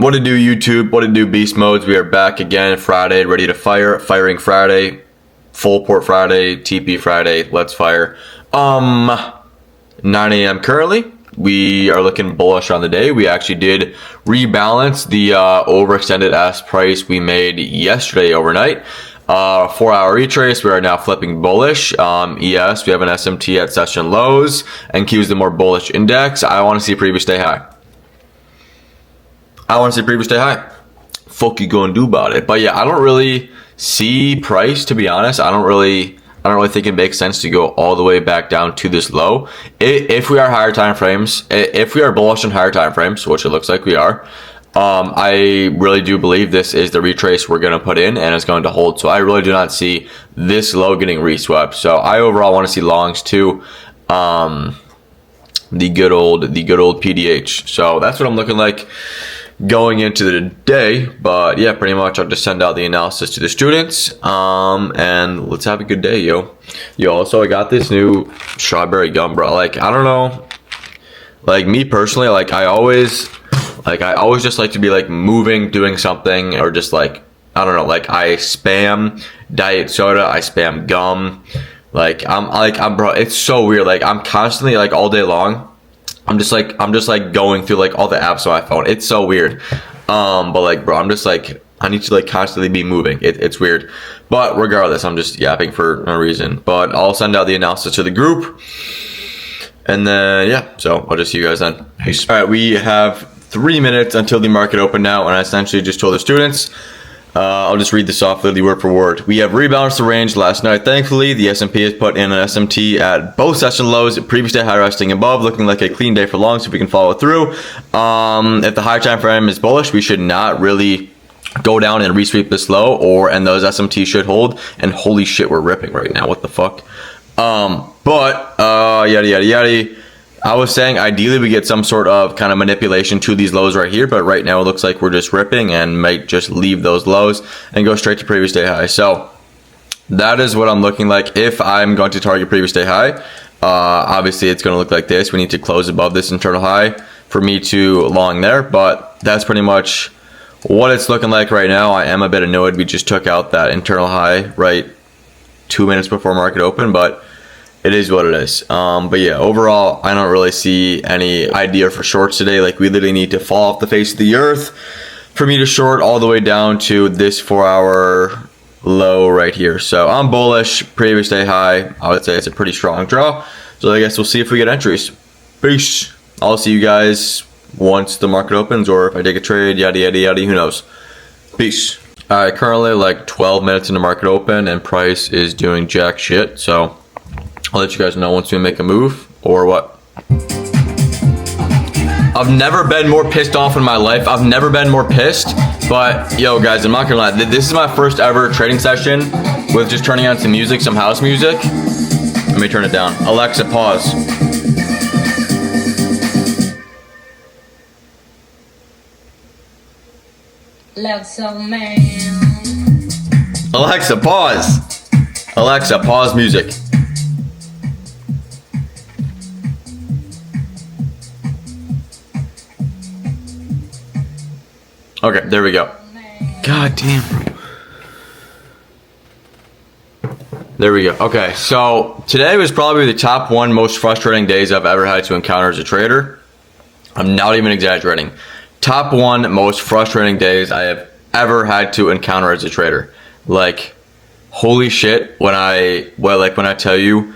What to do, YouTube? What to do, Beast Modes? We are back again Friday, ready to fire. Firing Friday, full port Friday, TP Friday. Let's fire. 9 a.m. currently. We are looking bullish on the day. We actually did rebalance the overextended ask price we made yesterday overnight. 4-hour retrace. We are now flipping bullish. ES, we have an SMT at session lows, and Q is the more bullish index. I want to see previous day high. Fuck you gonna do about it? But yeah, I don't really see price, to be honest. I don't really think it makes sense to go all the way back down to this low. If we are higher time frames, if we are bullish on higher time frames, which it looks like we are, I really do believe this is the retrace we're going to put in and it's going to hold. So I really do not see this low getting reswept. So I overall want to see longs too. The good old PDH. So that's what I'm looking like going into the day. But yeah, pretty much I'll just send out the analysis to the students, and let's have a good day, yo. Also I got this new strawberry gum, bro. Like, I don't know, like me personally, like I always just like to be like moving, doing something, or just like, I don't know, like I spam diet soda, I spam gum, I'm bro, it's so weird. Like I'm constantly, like all day long, I'm just like going through like all the apps on my phone. It's so weird. But like, bro, I'm just like, I need to like constantly be moving. It's weird. But regardless, I'm just yapping for no reason. But I'll send out the analysis to the group. And then, yeah, so I'll just see you guys then. Peace. All right, we have 3 minutes until the market open now. And I essentially just told the students, I'll just read this off literally word for word. We have rebalanced the range last night. Thankfully, the S&P has put in an SMT at both session lows, previous day high resting above, looking like a clean day for long, so we can follow through. If the higher time frame is bullish, we should not really go down and resweep this low, and those SMT should hold. And holy shit, we're ripping right now. What the fuck? Yada yada yada. I was saying ideally we get some sort of kind of manipulation to these lows right here, but right now it looks like we're just ripping and might just leave those lows and go straight to previous day high. So that is what I'm looking like. If I'm going to target previous day high, obviously it's going to look like this. We need to close above this internal high for me to long there, but that's pretty much what it's looking like right now. I am a bit annoyed we just took out that internal high right 2 minutes before market open, but it is what it is. But yeah, overall, I don't really see any idea for shorts today. Like, we literally need to fall off the face of the earth for me to short all the way down to this 4-hour low right here. So I'm bullish, previous day high. I would say it's a pretty strong draw. So I guess we'll see if we get entries. Peace. I'll see you guys once the market opens, or if I take a trade, yada, yada, yada, who knows. Peace. All right, currently like 12 minutes in the market open and price is doing jack shit. So I'll let you guys know once we make a move or what. I've never been more pissed off in my life. I've never been more pissed. But yo, guys, I'm not gonna lie. This is my first ever trading session with just turning on some music, some house music. Let me turn it down. Alexa, pause. Alexa, pause. Alexa, pause music. Okay, there we go. God damn. There we go. Okay, so today was probably the top 1 most frustrating days I've ever had to encounter as a trader. I'm not even exaggerating. Top 1 most frustrating days I have ever had to encounter as a trader. Like, holy shit, when I tell you,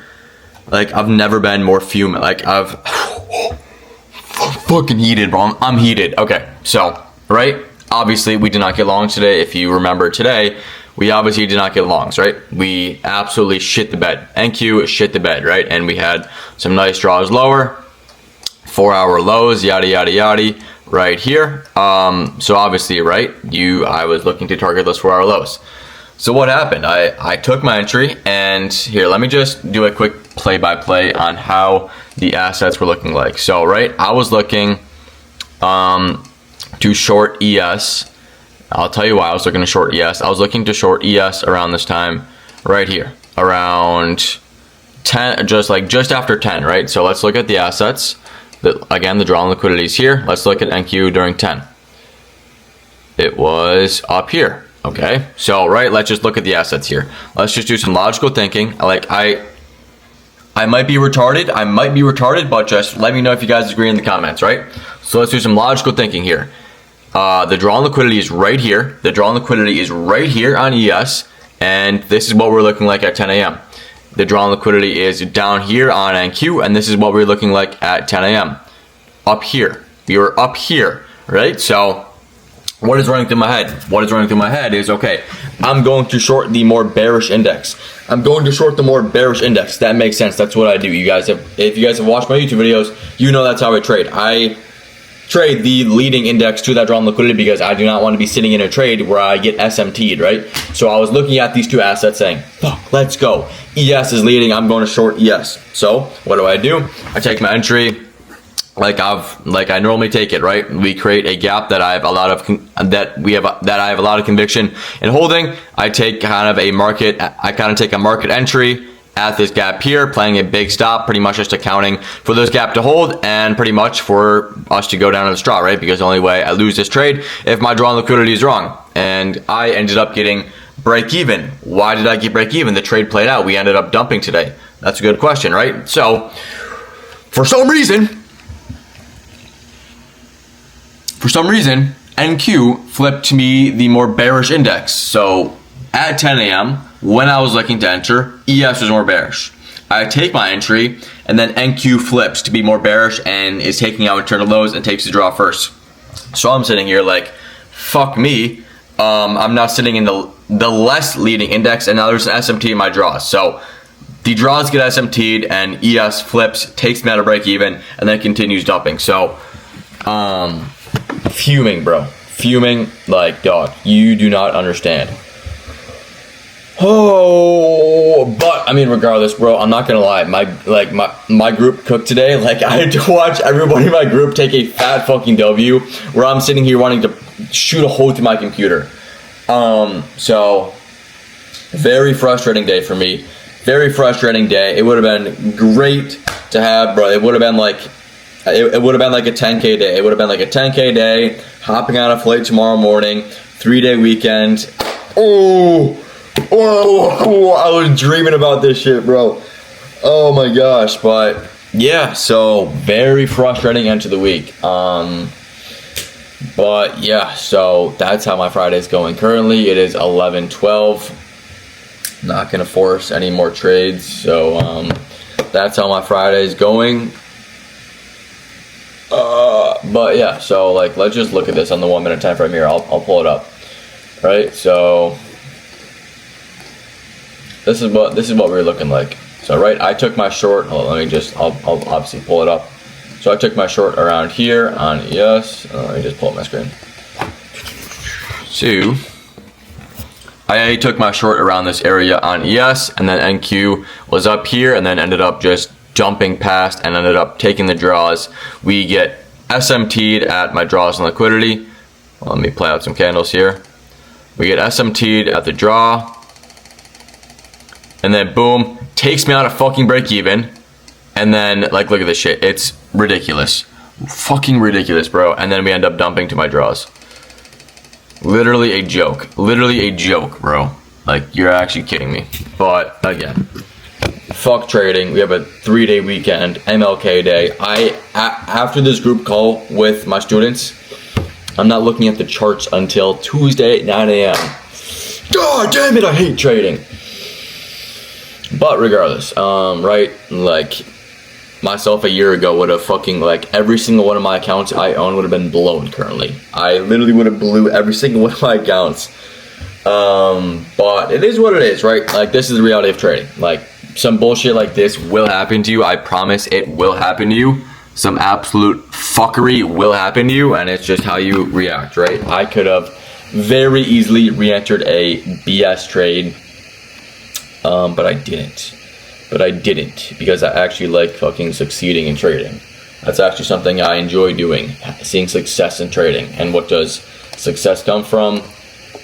like, I've never been more fuming. Like, I've fucking heated, bro. I'm heated. Okay, so, right? Obviously, we did not get longs today. If you remember today, we obviously did not get longs, right? We absolutely shit the bed. NQ shit the bed, right? And we had some nice draws lower, 4-hour lows, yada, yada, yada, right here. So obviously, right, I was looking to target those 4-hour lows. So what happened? I took my entry, and here, let me just do a quick play-by-play on how the assets were looking like. So, right, I was looking to short ES. I'll tell you why I was looking to short ES. I was looking to short ES around this time right here, around 10, just after 10, right? So let's look at the assets. Again, the draw on liquidity is here. Let's look at NQ during 10. it was up here. Okay, so right, let's just look at the assets here. Let's just do some logical thinking. I might be retarded, but just let me know if you guys agree in the comments, right? So let's do some logical thinking here. The draw on liquidity is right here. The draw on liquidity is right here on ES, and this is what we're looking like at 10 a.m. The draw on liquidity is down here on NQ, and this is what we're looking like at 10 a.m. Up here. We were up here, right? So what is running through my head? What is running through my head is, okay, I'm going to short the more bearish index. I'm going to short the more bearish index. That makes sense. That's what I do. If you guys have watched my YouTube videos, you know that's how I trade. I trade the leading index to that draw on liquidity because I do not want to be sitting in a trade where I get SMT'd, right? So I was looking at these two assets saying, fuck, let's go. ES is leading. I'm going to short ES. So what do? I take my entry like I normally take it, right? We create a gap that I have a lot of conviction in holding. I take a market entry at this gap here, playing a big stop, pretty much just accounting for this gap to hold and pretty much for us to go down to the straw, right? Because the only way I lose this trade if my draw on liquidity is wrong. And I ended up getting break even. Why did I get break even? The trade played out. We ended up dumping today. That's a good question, right? So for some reason, NQ flipped to me the more bearish index. So at 10 a.m., when I was looking to enter, ES was more bearish. I take my entry, and then NQ flips to be more bearish and is taking out internal lows and takes the draw first. So I'm sitting here like, fuck me. I'm now sitting in the less leading index, and now there's an SMT in my draws. So the draws get SMT'd, and ES flips, takes me out of break even, and then continues dumping. So, fuming, bro. Fuming like, dog, you do not understand. Oh, but I mean, regardless, bro, I'm not gonna lie. My group cooked today. Like, I had to watch everybody in my group take a fat fucking W, where I'm sitting here wanting to shoot a hole through my computer. So very frustrating day for me. Very frustrating day. It would have been great to have, bro. It would have been like a 10K day. It would have been like a 10K day. Hopping on a flight tomorrow morning. 3-day weekend. Oh, I was dreaming about this shit, bro. Oh my gosh, but yeah, so very frustrating end to the week. But yeah, so that's how my Friday's going. Currently, it is 11:12. Not gonna force any more trades, so that's how my Friday's going. But yeah, so like, let's just look at this on the 1 minute time frame here. I'll pull it up. Right, so this is what we were looking like. So right, I took my short. Hold on, I'll obviously pull it up. So I took my short around here on ES. Let me just pull up my screen. So I took my short around this area on ES, and then NQ was up here, and then ended up just jumping past and ended up taking the draws. We get SMT'd at my draws and liquidity. Well, let me play out some candles here. We get SMT'd at the draw, and then boom, takes me out of fucking break even. And then, like, look at this shit. It's ridiculous. Fucking ridiculous, bro. And then we end up dumping to my draws. Literally a joke. Literally a joke, bro. Like, you're actually kidding me. But, again, fuck trading. We have a 3-day weekend, MLK day. After this group call with my students, I'm not looking at the charts until Tuesday at 9 a.m. God damn it, I hate trading. But regardless, right, like, myself a year ago would have fucking, like, every single one of my accounts I own would have been blown currently. I literally would have blew every single one of my accounts. But it is what it is, right? Like, this is the reality of trading. Like, some bullshit like this will happen to you. I promise it will happen to you. Some absolute fuckery will happen to you, and it's just how you react, right? I could have very easily re-entered a BS trade, but I didn't. Because I actually like fucking succeeding in trading. That's actually something I enjoy doing, seeing success in trading. And what does success come from?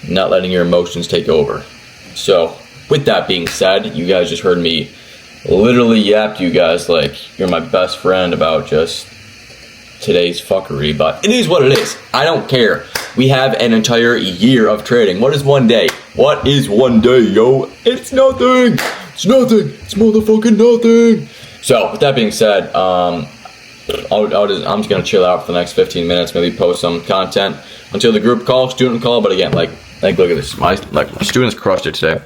Not letting your emotions take over. So, with that being said, you guys just heard me literally yap to you guys like you're my best friend about just today's fuckery, but it is what it is. I don't care. We have an entire year of trading. What is one day? What is one day, yo? It's nothing. It's nothing. It's motherfucking nothing. So, with that being said, I'm just gonna chill out for the next 15 minutes, maybe post some content until the group call, student call. But again, like look at this. My students crushed it today.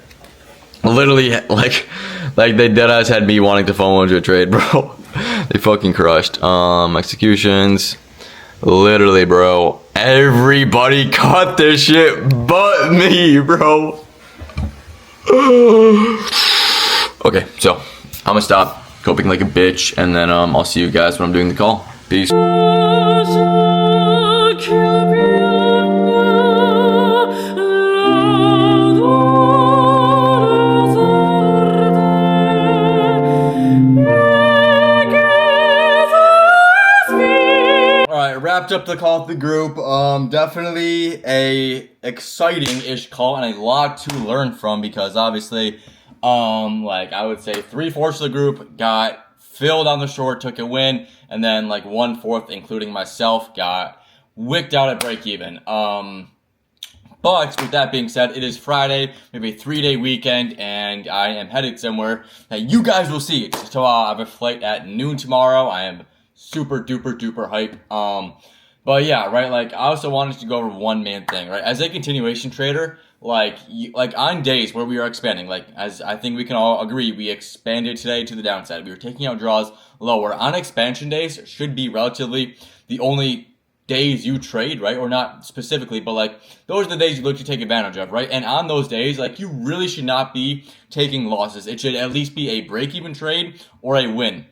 Literally, like they deadass had me wanting to phone into a trade, bro. They fucking crushed. Executions. Literally, bro. Everybody caught this shit but me, bro. Okay, so I'm gonna stop coping like a bitch, and then I'll see you guys when I'm doing the call. Peace. Wrapped up the call with the group. Definitely a exciting-ish call and a lot to learn from, because obviously, like I would say 3/4 of the group got filled on the short, took a win, and then like 1/4, including myself, got wicked out at break even. But with that being said, it is Friday, maybe a 3-day weekend, and I am headed somewhere that you guys will see. So I have a flight at noon tomorrow. I am super duper hype. But yeah, right, like I also wanted to go over one main thing, right? As a continuation trader, like on days where we are expanding, like as I think we can all agree, we expanded today to the downside. We were taking out draws lower. On expansion days should be relatively the only days you trade, right? Or not specifically, but like those are the days you look to take advantage of, right? And on those days, like you really should not be taking losses. It should at least be a break-even trade or a win.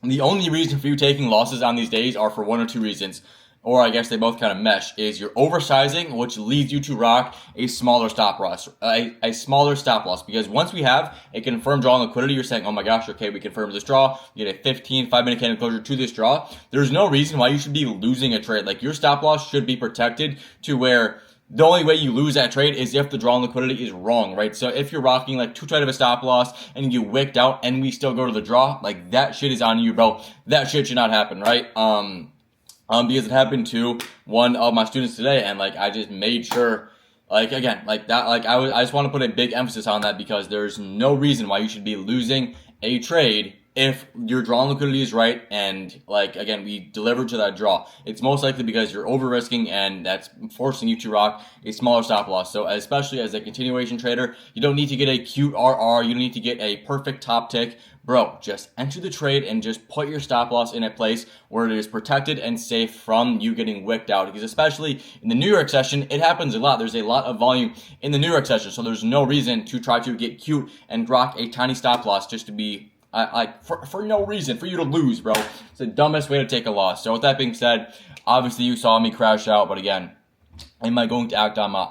The only reason for you taking losses on these days are for one or two reasons, or I guess they both kind of mesh, is you're oversizing, which leads you to rock a smaller stop loss, a smaller stop loss, because once we have a confirmed draw on liquidity, you're saying, oh my gosh, okay, we confirmed this draw, you get a 5-minute candle closure to this draw, there's no reason why you should be losing a trade. Like your stop loss should be protected to where the only way you lose that trade is if the draw on liquidity is wrong, right? So if you're rocking like too tight of a stop loss and you wicked out and we still go to the draw, like that shit is on you, bro. That shit should not happen, right? Because it happened to one of my students today, and like I just made sure, like again, like that, like I just want to put a big emphasis on that, because there's no reason why you should be losing a trade if your draw on liquidity is right, and like again we delivered to that draw. It's most likely because you're over risking, and that's forcing you to rock a smaller stop loss. So especially as a continuation trader, you don't need to get a cute RR, you don't need to get a perfect top tick. Bro, just enter the trade and just put your stop loss in a place where it is protected and safe from you getting wicked out. Because especially in the New York session, it happens a lot. There's a lot of volume in the New York session, so there's no reason to try to get cute and rock a tiny stop loss just to be for no reason, for you to lose, bro. It's the dumbest way to take a loss. So with that being said, obviously you saw me crash out, but again, am I going to act on my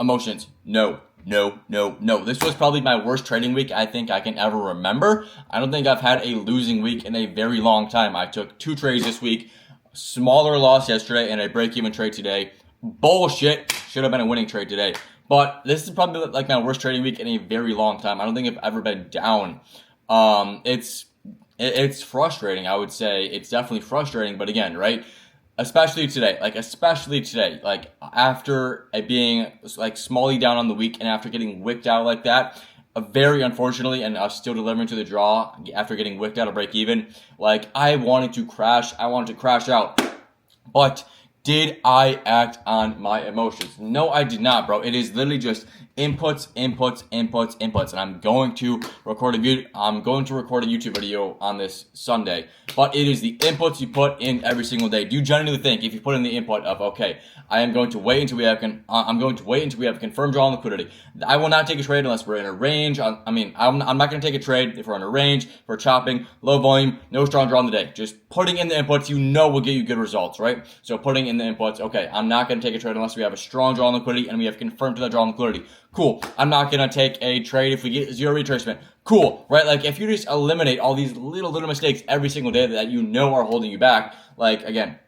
emotions? No. This was probably my worst trading week I think I can ever remember. I don't think I've had a losing week in a very long time. I took 2 trades this week, smaller loss yesterday, and a break-even trade today. Bullshit. Should have been a winning trade today. But this is probably like my worst trading week in a very long time. I don't think I've ever been down. It's frustrating, I would say. It's definitely frustrating, but again, right? Especially today, like after being like smally down on the week and after getting wicked out like that, very unfortunately, and still delivering to the draw after getting wicked out of break even, like I wanted to crash out, but did I act on my emotions? No, I did not, bro. It is literally just inputs, and I'm going to record a YouTube video on this Sunday. But it is the inputs you put in every single day. Do you genuinely think if you put in the input of, okay, I'm going to wait until we have a confirmed draw on liquidity. I will not take a trade unless we're in a range. I'm not going to take a trade if we're in a range, if we're chopping, low volume, no strong draw on the day. Just putting in the inputs, will get you good results, right? So putting in the inputs, okay, I'm not going to take a trade unless we have a strong draw on liquidity and we have confirmed to that draw on liquidity. Cool. I'm not going to take a trade if we get 0 retracement. Cool, right? Like if you just eliminate all these little mistakes every single day that are holding you back, like again,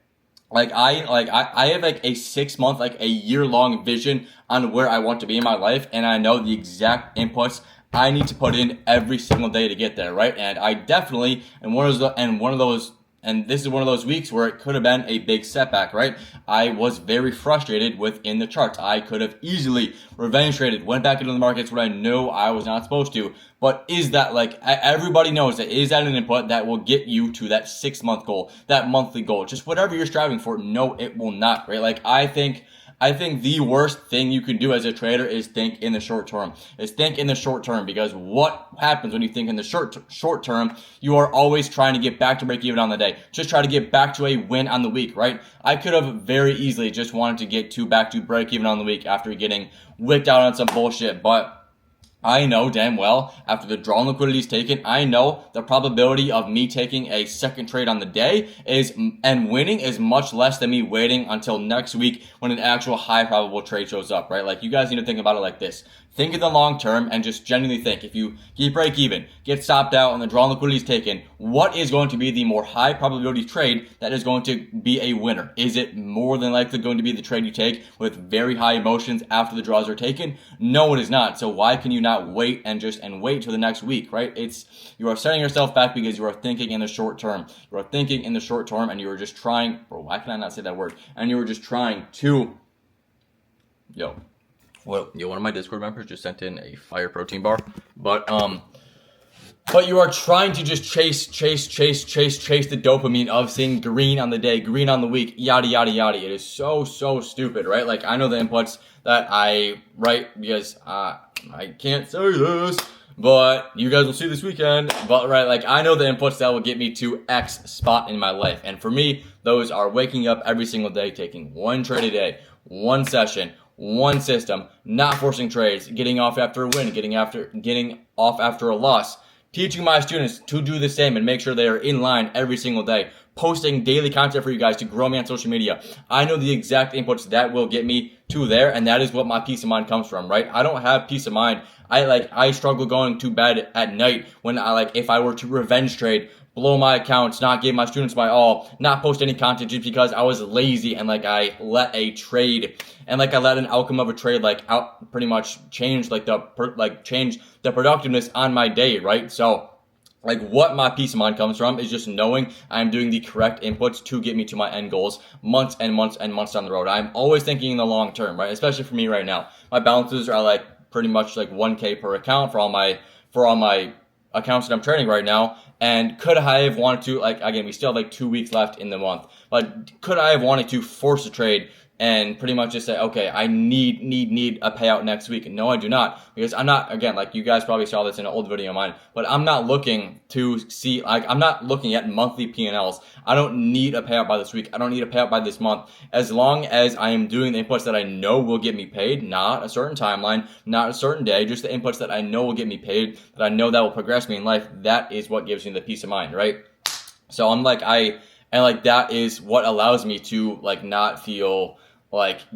I have like a 6-month, like a year-long vision on where I want to be in my life, and I know the exact inputs I need to put in every single day to get there, right? And I definitely, and this is one of those weeks where it could have been a big setback, right? I was very frustrated within the charts. I could have easily revenge traded, went back into the markets when I knew I was not supposed to. But is that, like, everybody knows that, is that an input that will get you to that 6-month goal, that monthly goal, just whatever you're striving for? No, it will not, right? Like, I think the worst thing you can do as a trader is think in the short term. Because what happens when you think in the short term, you are always trying to get back to break even on the day. Just try to get back to a win on the week, right? I could have very easily just wanted to get back to break even on the week after getting wicked out on some bullshit, but I know damn well, after the draw and liquidity is taken, I know the probability of me taking a second trade on the day and winning is much less than me waiting until next week when an actual high probable trade shows up, right? Like, you guys need to think about it like this. Think in the long term and just genuinely think, if you break even, get stopped out, and the draw and liquidity is taken, what is going to be the more high probability trade that is going to be a winner? Is it more than likely going to be the trade you take with very high emotions after the draws are taken? No, it is not. So why can you not wait and wait till the next week, right? You are setting yourself back because you are thinking in the short term. You are thinking in the short term, and you are just trying, bro, why can I not say that word? And you are just trying to, one of my Discord members just sent in a fire protein bar, but you are trying to just chase the dopamine of seeing green on the day, green on the week, yada, yada, yada. It is so stupid, right? Like, I know the inputs that I write because I can't say this, but you guys will see this weekend. But, right, like, I know the inputs that will get me to X spot in my life. And for me, those are waking up every single day, taking one trade a day, one session, one system, not forcing trades, getting off after a win, getting off after a loss, teaching my students to do the same and make sure they are in line every single day, posting daily content for you guys to grow me on social media. I know the exact inputs that will get me to there, and that is what my peace of mind comes from, right? I don't have peace of mind. I struggle going to bed at night when if I were to revenge trade, blow my accounts, not give my students my all, not post any content just because I was lazy and I let a trade and I let an outcome of a trade pretty much change change the productiveness on my day, right? So what my peace of mind comes from is just knowing I'm doing the correct inputs to get me to my end goals months and months and months down the road. I'm always thinking in the long term, right? Especially for me right now. My balances are pretty much 1K per account for all my accounts that I'm trading right now. And could I have wanted to, again, we still have 2 weeks left in the month, but could I have wanted to force a trade and pretty much just say, okay, I need a payout next week? No, I do not, because I'm not, again, you guys probably saw this in an old video of mine, but I'm not looking to see, I'm not looking at monthly P&Ls. I don't need a payout by this week. I don't need a payout by this month. As long as I am doing the inputs that I know will get me paid, not a certain timeline, not a certain day, just the inputs that I know will get me paid, that I know that will progress me in life, that is what gives me the peace of mind, right? So I'm that is what allows me to not feel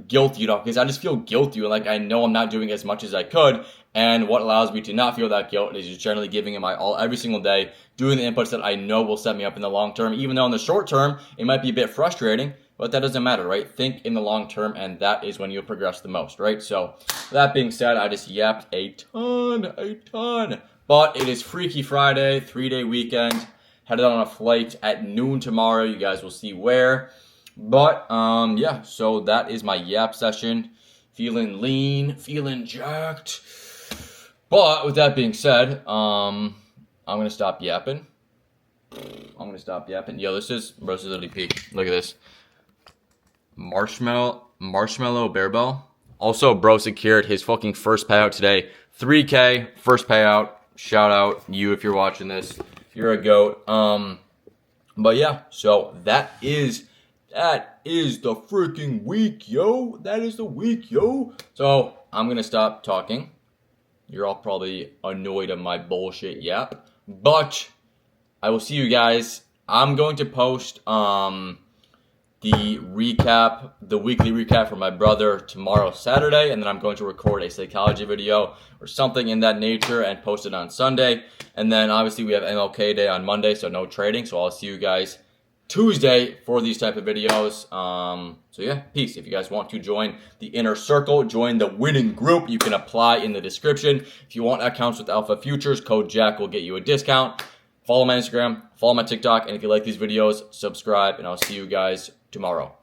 guilty, because I just feel guilty and I know I'm not doing as much as I could. And what allows me to not feel that guilt is just generally giving it my all every single day, doing the inputs that I know will set me up in the long term, even though in the short term it might be a bit frustrating, but that doesn't matter, right? Think in the long term, and that is when you'll progress the most, right? So that being said, I just yapped a ton, but it is Freaky Friday, 3-day weekend, headed on a flight at noon tomorrow. You guys will see where. But, yeah, so that is my yap session. Feeling lean, feeling jacked. But, with that being said, I'm going to stop yapping. Yo, this is literally peak. Look at this. Marshmallow Bearbell. Also, bro secured his fucking first payout today. 3K, first payout. Shout out you if you're watching this. You're a goat. But yeah, so that is the freaking week, yo. That is the week, yo. So, I'm going to stop talking. You're all probably annoyed at my bullshit yap. But, I will see you guys. I'm going to post the weekly recap for my brother tomorrow, Saturday. And then I'm going to record a psychology video or something in that nature and post it on Sunday. And then, obviously, we have MLK Day on Monday, so no trading. So, I'll see you guys Tuesday for these type of videos. So yeah, peace. If you guys want to join the inner circle, join the winning group, you can apply in the description. If you want accounts with Alpha Futures, code Jack will get you a discount. Follow my Instagram, follow my TikTok, and if you like these videos, subscribe, and I'll see you guys tomorrow.